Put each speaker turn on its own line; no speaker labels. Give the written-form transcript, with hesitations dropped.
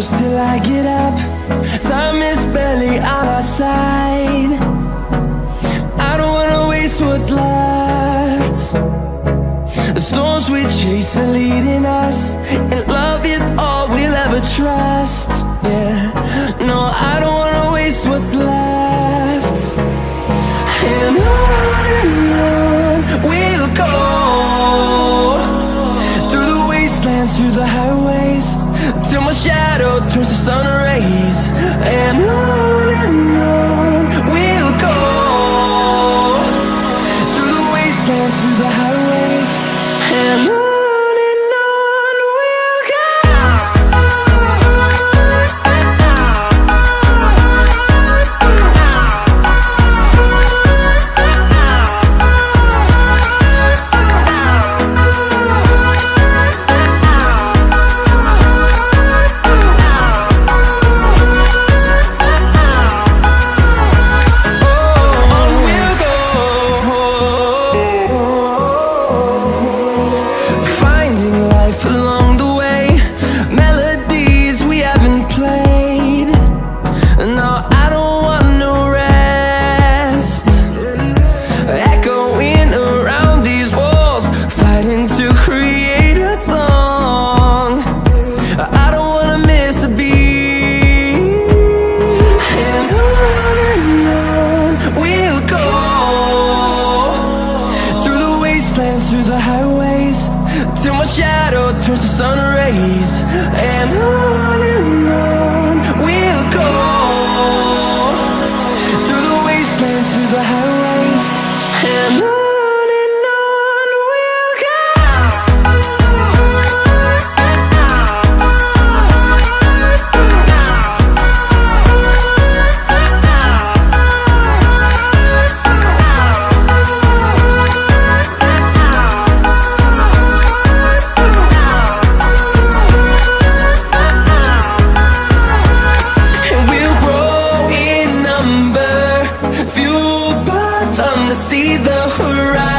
close till I get up. Time is barely on our side. I don't wanna waste what's left. The storms we chase are leading us, and love is all we'll ever trust. Yeah, no, I don't wanna waste what's left. And on we'll go, through the wastelands, through the highways, till my shadow turns to sun rays. And on we'll go, through the wastelands, through the highways, and on we'll go. Through the highways, till my shadow turns to sun rays. And on we'll go, through the wastelands, through the highways, and on we'll go. See the horizon.